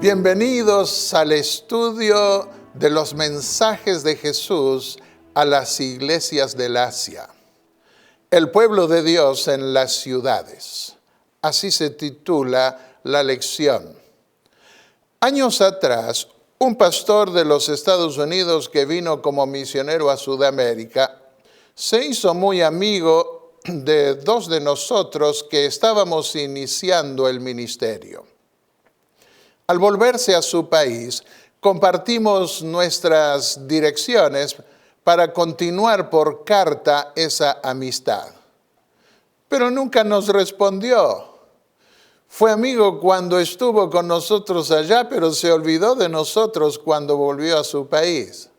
Bienvenidos al estudio de los mensajes de Jesús a las iglesias del Asia. El pueblo de Dios en las ciudades. Así se titula la lección. Años atrás, un pastor de los Estados Unidos que vino como misionero a Sudamérica se hizo muy amigo de dos de nosotros que estábamos iniciando el ministerio. Al volverse a su país, compartimos nuestras direcciones para continuar por carta esa amistad. Pero nunca nos respondió. Fue amigo cuando estuvo con nosotros allá, pero se olvidó de nosotros cuando volvió a su país.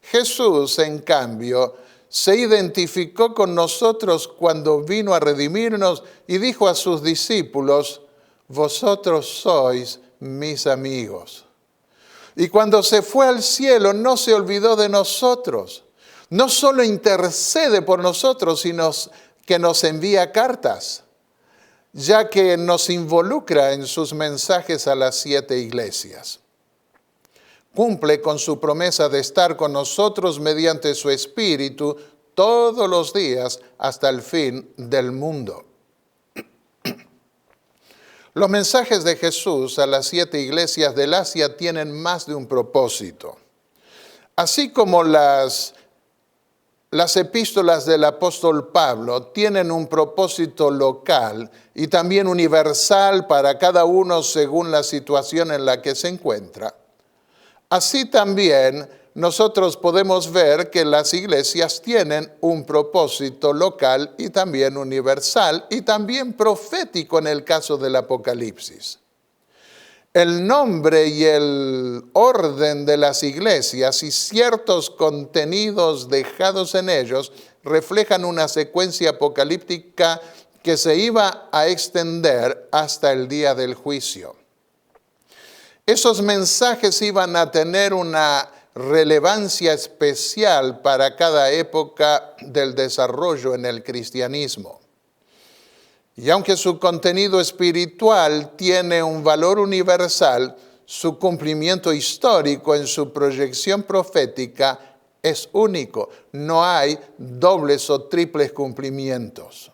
Jesús, en cambio, se identificó con nosotros cuando vino a redimirnos y dijo a sus discípulos: vosotros sois mis amigos. Y cuando se fue al cielo no se olvidó de nosotros. No solo intercede por nosotros, sino que nos envía cartas, ya que nos involucra en sus mensajes a las 7 iglesias. Cumple con su promesa de estar con nosotros mediante su Espíritu todos los días hasta el fin del mundo. Los mensajes de Jesús a las 7 iglesias del Asia tienen más de un propósito. Así como las epístolas del apóstol Pablo tienen un propósito local y también universal para cada uno según la situación en la que se encuentra, así también nosotros podemos ver que las iglesias tienen un propósito local y también universal y también profético en el caso del Apocalipsis. El nombre y el orden de las iglesias y ciertos contenidos dejados en ellos reflejan una secuencia apocalíptica que se iba a extender hasta el día del juicio. Esos mensajes iban a tener una relevancia especial para cada época del desarrollo en el cristianismo. Y aunque su contenido espiritual tiene un valor universal, su cumplimiento histórico en su proyección profética es único. No hay dobles o triples cumplimientos.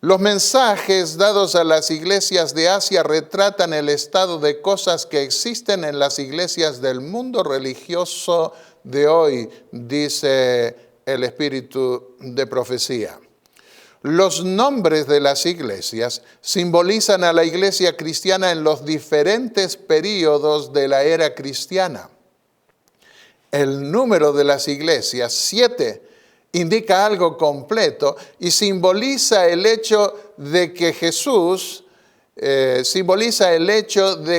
Los mensajes dados a las iglesias de Asia retratan el estado de cosas que existen en las iglesias del mundo religioso de hoy, dice el espíritu de profecía. Los nombres de las iglesias simbolizan a la iglesia cristiana en los diferentes períodos de la era cristiana. El número de las iglesias, 7, indica algo completo y simboliza el hecho de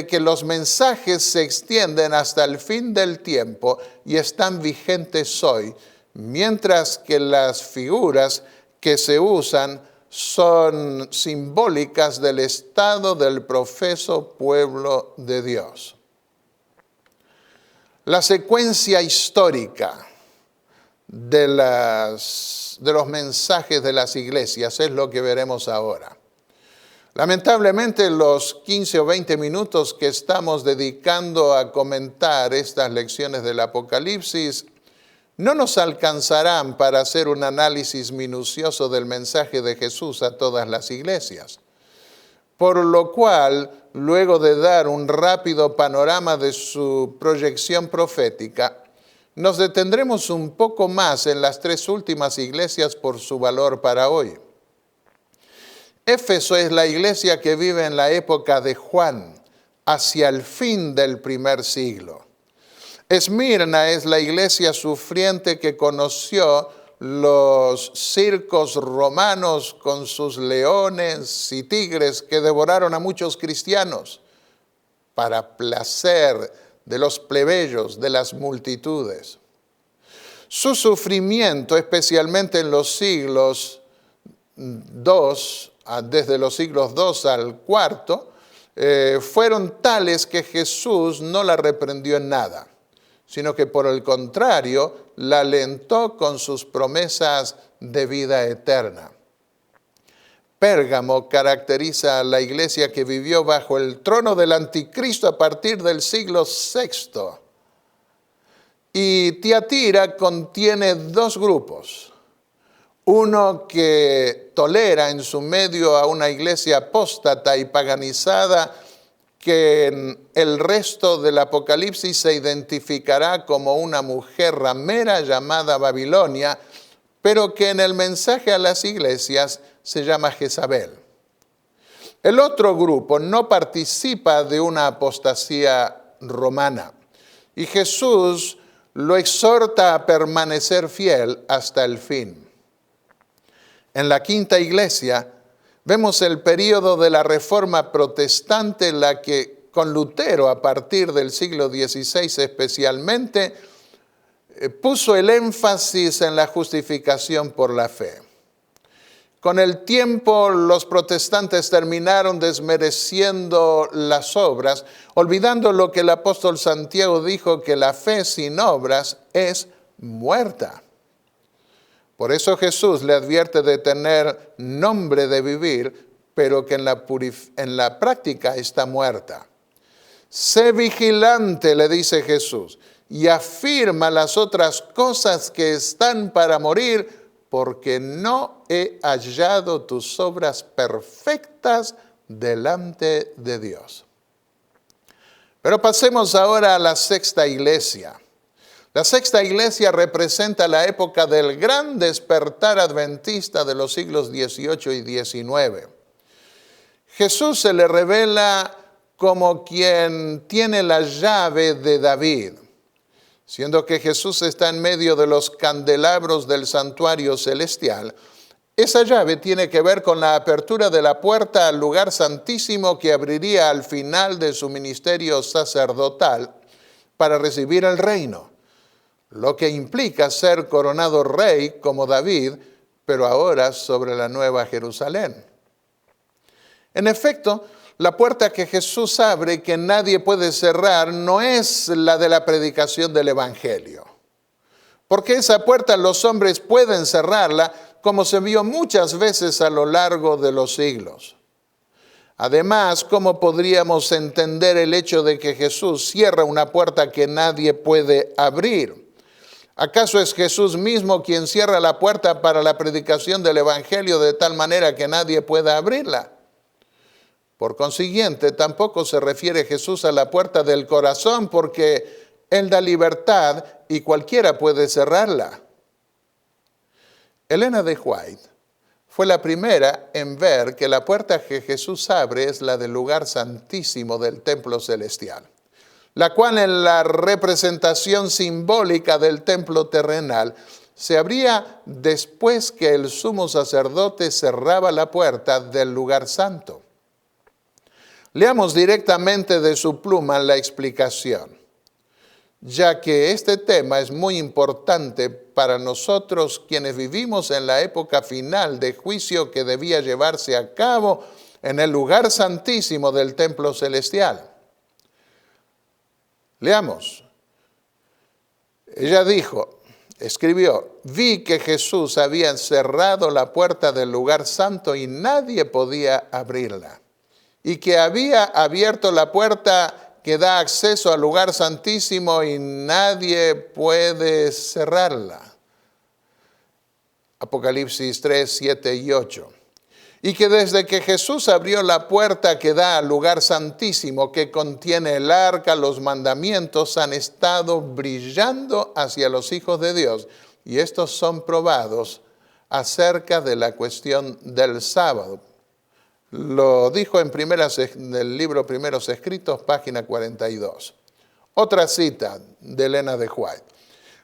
que los mensajes se extienden hasta el fin del tiempo y están vigentes hoy, mientras que las figuras que se usan son simbólicas del estado del profeso pueblo de Dios. La secuencia histórica de los mensajes de las iglesias es lo que veremos ahora. Lamentablemente, los 15 o 20 minutos que estamos dedicando a comentar estas lecciones del Apocalipsis no nos alcanzarán para hacer un análisis minucioso del mensaje de Jesús a todas las iglesias. Por lo cual, luego de dar un rápido panorama de su proyección profética, nos detendremos un poco más en las 3 últimas iglesias por su valor para hoy. Éfeso es la iglesia que vive en la época de Juan, hacia el fin del primer siglo. Esmirna es la iglesia sufriente que conoció los circos romanos con sus leones y tigres que devoraron a muchos cristianos para placer de los plebeyos, de las multitudes. Su sufrimiento, especialmente en los siglos II, desde los siglos II al IV, fueron tales que Jesús no la reprendió en nada, sino que por el contrario, la alentó con sus promesas de vida eterna. Pérgamo caracteriza a la iglesia que vivió bajo el trono del anticristo a partir del siglo VI. Y Tiatira contiene dos grupos. Uno que tolera en su medio a una iglesia apóstata y paganizada que en el resto del Apocalipsis se identificará como una mujer ramera llamada Babilonia, pero que en el mensaje a las iglesias se llama Jezabel. El otro grupo no participa de una apostasía romana y Jesús lo exhorta a permanecer fiel hasta el fin. En la quinta iglesia vemos el período de la Reforma Protestante, en la que con Lutero a partir del siglo XVI especialmente puso el énfasis en la justificación por la fe. Con el tiempo los protestantes terminaron desmereciendo las obras, olvidando lo que el apóstol Santiago dijo, que la fe sin obras es muerta. Por eso Jesús le advierte de tener nombre de vivir, pero que en la práctica está muerta. Sé vigilante, le dice Jesús, y afirma las otras cosas que están para morir, porque no he hallado tus obras perfectas delante de Dios. Pero pasemos ahora a la sexta iglesia. La sexta iglesia representa la época del gran despertar adventista de los siglos XVIII y XIX. Jesús se le revela como quien tiene la llave de David. Siendo que Jesús está en medio de los candelabros del santuario celestial, esa llave tiene que ver con la apertura de la puerta al lugar santísimo que abriría al final de su ministerio sacerdotal para recibir el reino, lo que implica ser coronado rey como David, pero ahora sobre la nueva Jerusalén. En efecto, la puerta que Jesús abre, que nadie puede cerrar, no es la de la predicación del Evangelio. Porque esa puerta los hombres pueden cerrarla, como se vio muchas veces a lo largo de los siglos. Además, ¿cómo podríamos entender el hecho de que Jesús cierra una puerta que nadie puede abrir? ¿Acaso es Jesús mismo quien cierra la puerta para la predicación del Evangelio de tal manera que nadie pueda abrirla? Por consiguiente, tampoco se refiere Jesús a la puerta del corazón, porque Él da libertad y cualquiera puede cerrarla. Elena de White fue la primera en ver que la puerta que Jesús abre es la del lugar santísimo del templo celestial, la cual en la representación simbólica del templo terrenal se abría después que el sumo sacerdote cerraba la puerta del lugar santo. Leamos directamente de su pluma la explicación, ya que este tema es muy importante para nosotros quienes vivimos en la época final de juicio que debía llevarse a cabo en el lugar santísimo del templo celestial. Leamos. Ella escribió, vi que Jesús había cerrado la puerta del lugar santo y nadie podía abrirla, y que había abierto la puerta que da acceso al lugar santísimo y nadie puede cerrarla. Apocalipsis 3, 7 y 8. Y que desde que Jesús abrió la puerta que da al lugar santísimo, que contiene el arca, los mandamientos han estado brillando hacia los hijos de Dios. Y estos son probados acerca de la cuestión del sábado. Lo dijo en el libro Primeros Escritos, página 42. Otra cita de Elena de White.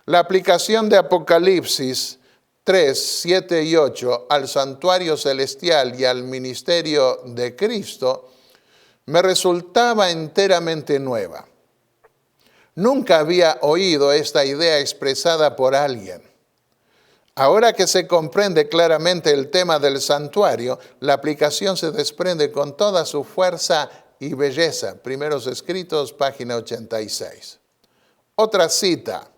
La aplicación de Apocalipsis 3, 7 y 8 al santuario celestial y al ministerio de Cristo me resultaba enteramente nueva. Nunca había oído esta idea expresada por alguien. Ahora que se comprende claramente el tema del santuario, la aplicación se desprende con toda su fuerza y belleza. Primeros Escritos, página 86. Otra cita.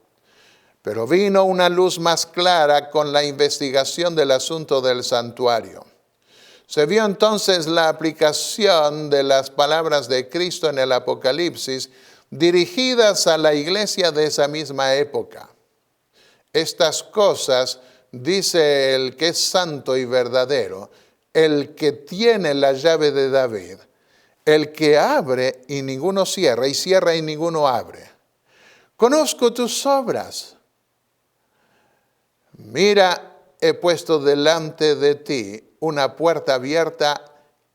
Pero vino una luz más clara con la investigación del asunto del santuario. Se vio entonces la aplicación de las palabras de Cristo en el Apocalipsis dirigidas a la iglesia de esa misma época. Estas cosas dice el que es santo y verdadero, el que tiene la llave de David, el que abre y ninguno cierra, y cierra y ninguno abre. Conozco tus obras. Mira, he puesto delante de ti una puerta abierta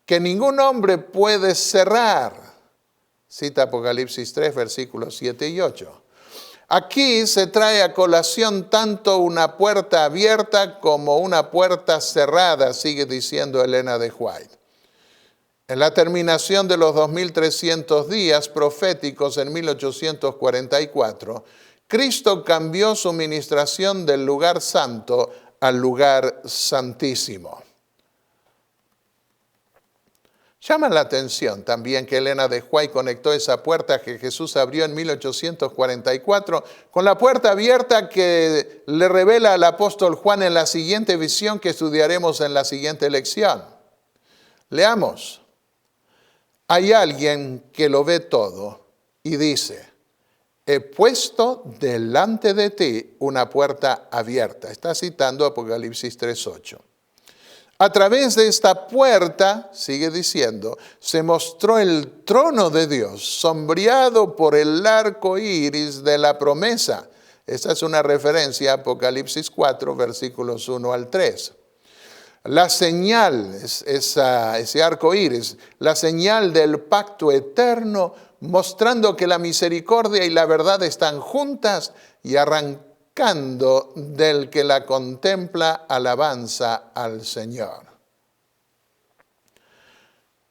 que ningún hombre puede cerrar. Cita Apocalipsis 3, versículos 7 y 8. Aquí se trae a colación tanto una puerta abierta como una puerta cerrada, sigue diciendo Elena de White. En la terminación de los 2300 días proféticos en 1844, Cristo cambió su ministración del lugar santo al lugar santísimo. Llama la atención también que Elena de White conectó esa puerta que Jesús abrió en 1844 con la puerta abierta que le revela al apóstol Juan en la siguiente visión que estudiaremos en la siguiente lección. Leamos. Hay alguien que lo ve todo y dice, he puesto delante de ti una puerta abierta. Está citando Apocalipsis 3:8. A través de esta puerta, sigue diciendo, se mostró el trono de Dios, sombreado por el arco iris de la promesa. Esta es una referencia a Apocalipsis 4, versículos 1 al 3. La señal, ese arco iris, la señal del pacto eterno, mostrando que la misericordia y la verdad están juntas y arrancando del que la contempla alabanza al Señor.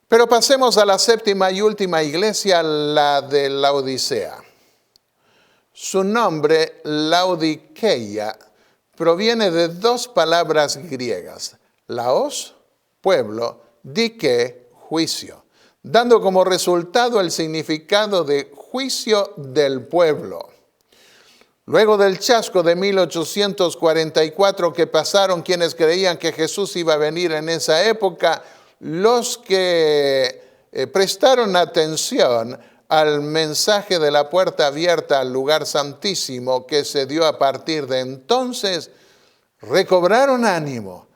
Pero pasemos a la séptima y última iglesia, la de Laodicea. Su nombre, Laodiceia, proviene de dos palabras griegas. Laos, pueblo, dike, juicio, dando como resultado el significado de juicio del pueblo. Luego del chasco de 1844 que pasaron quienes creían que Jesús iba a venir en esa época, los que prestaron atención al mensaje de la puerta abierta al lugar santísimo que se dio a partir de entonces, recobraron ánimo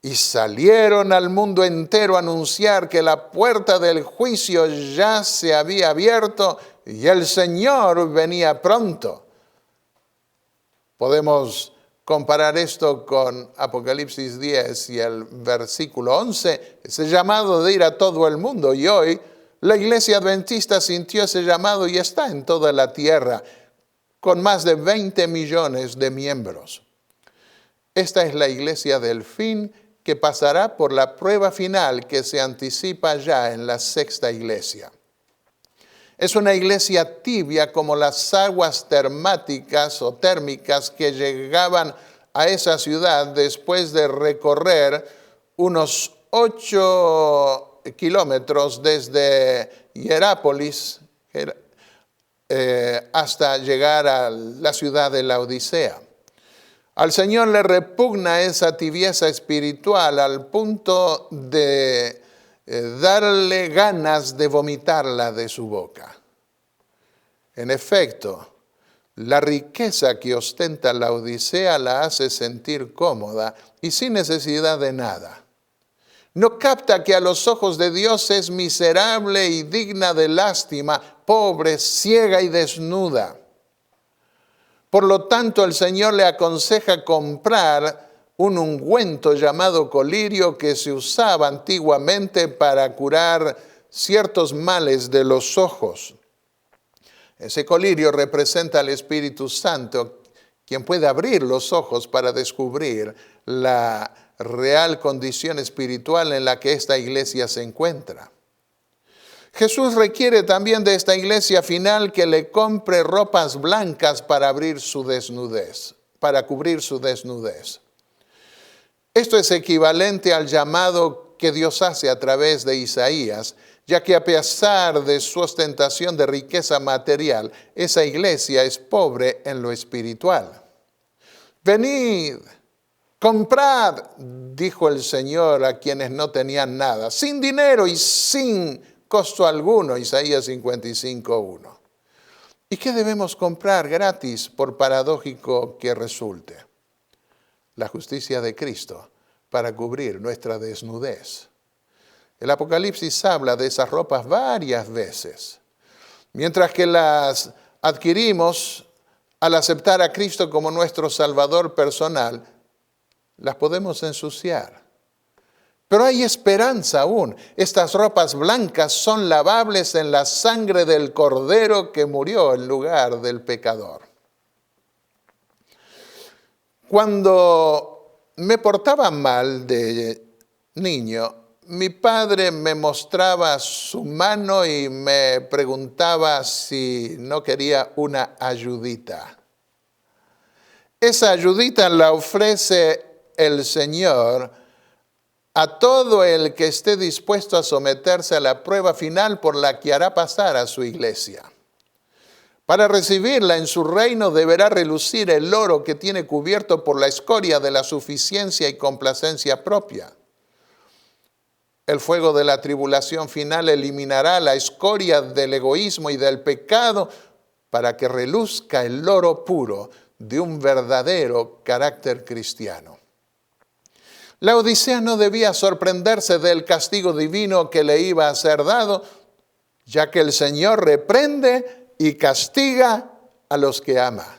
y salieron al mundo entero a anunciar que la puerta del juicio ya se había abierto y el Señor venía pronto. Podemos comparar esto con Apocalipsis 10 y el versículo 11, ese llamado de ir a todo el mundo. Y hoy la iglesia adventista sintió ese llamado y está en toda la tierra, con más de 20 millones de miembros. Esta es la iglesia del fin que pasará por la prueba final que se anticipa ya en la sexta iglesia. Es una iglesia tibia como las aguas termáticas o térmicas que llegaban a esa ciudad después de recorrer unos 8 kilómetros desde Hierápolis hasta llegar a la ciudad de Laodicea. Al Señor le repugna esa tibieza espiritual al punto de darle ganas de vomitarla de su boca. En efecto, la riqueza que ostenta la Odisea la hace sentir cómoda y sin necesidad de nada. No capta que a los ojos de Dios es miserable y digna de lástima, pobre, ciega y desnuda. Por lo tanto, el Señor le aconseja comprar un ungüento llamado colirio que se usaba antiguamente para curar ciertos males de los ojos. Ese colirio representa al Espíritu Santo, quien puede abrir los ojos para descubrir la real condición espiritual en la que esta iglesia se encuentra. Jesús requiere también de esta iglesia final que le compre ropas blancas para abrir su desnudez, para cubrir su desnudez. Esto es equivalente al llamado que Dios hace a través de Isaías, ya que a pesar de su ostentación de riqueza material, esa iglesia es pobre en lo espiritual. Venid, Comprad, dijo el Señor a quienes no tenían nada, sin dinero y sin costo alguno, Isaías 55:1. ¿Y qué debemos comprar gratis, por paradójico que resulte? La justicia de Cristo para cubrir nuestra desnudez. El Apocalipsis habla de esas ropas varias veces. Mientras que las adquirimos al aceptar a Cristo como nuestro Salvador personal, las podemos ensuciar. Pero hay esperanza aún. Estas ropas blancas son lavables en la sangre del Cordero que murió en lugar del pecador. Cuando me portaba mal de niño, mi padre me mostraba su mano y me preguntaba si no quería una ayudita. Esa ayudita la ofrece el Señor a todo el que esté dispuesto a someterse a la prueba final por la que hará pasar a su iglesia. Para recibirla en su reino deberá relucir el oro que tiene cubierto por la escoria de la suficiencia y complacencia propia. El fuego de la tribulación final eliminará la escoria del egoísmo y del pecado para que reluzca el oro puro de un verdadero carácter cristiano. La Odisea no debía sorprenderse del castigo divino que le iba a ser dado, ya que el Señor reprende y castiga a los que ama.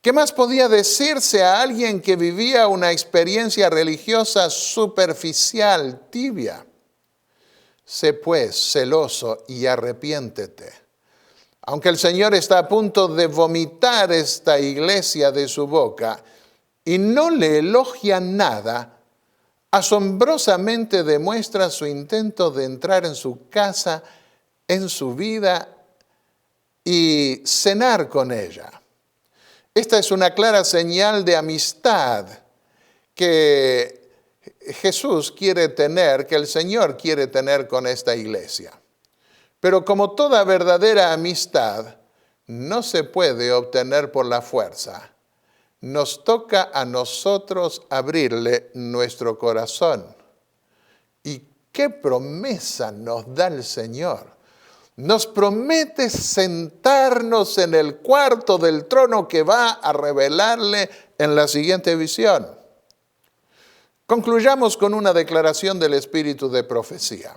¿Qué más podía decirse a alguien que vivía una experiencia religiosa superficial, tibia? Sé pues celoso y arrepiéntete. Aunque el Señor está a punto de vomitar esta iglesia de su boca y no le elogia nada, asombrosamente demuestra su intento de entrar en su casa, en su vida y cenar con ella. Esta es una clara señal de amistad que Jesús quiere tener, que el Señor quiere tener con esta iglesia. Pero como toda verdadera amistad, no se puede obtener por la fuerza. Nos toca a nosotros abrirle nuestro corazón. ¿Y qué promesa nos da el Señor? Nos promete sentarnos en el cuarto del trono que va a revelarle en la siguiente visión. Concluyamos con una declaración del espíritu de profecía.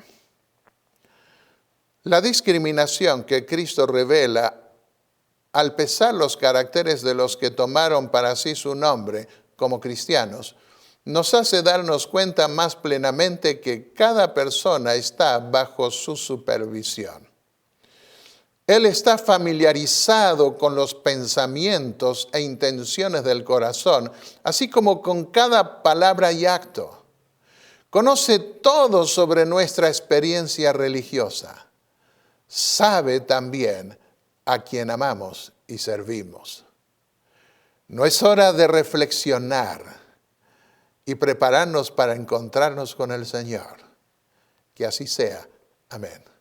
La discriminación que Cristo revela al pesar los caracteres de los que tomaron para sí su nombre como cristianos, nos hace darnos cuenta más plenamente que cada persona está bajo su supervisión. Él está familiarizado con los pensamientos e intenciones del corazón, así como con cada palabra y acto. Conoce todo sobre nuestra experiencia religiosa. Sabe también a quien amamos y servimos. No es hora de reflexionar y prepararnos para encontrarnos con el Señor. Que así sea. Amén.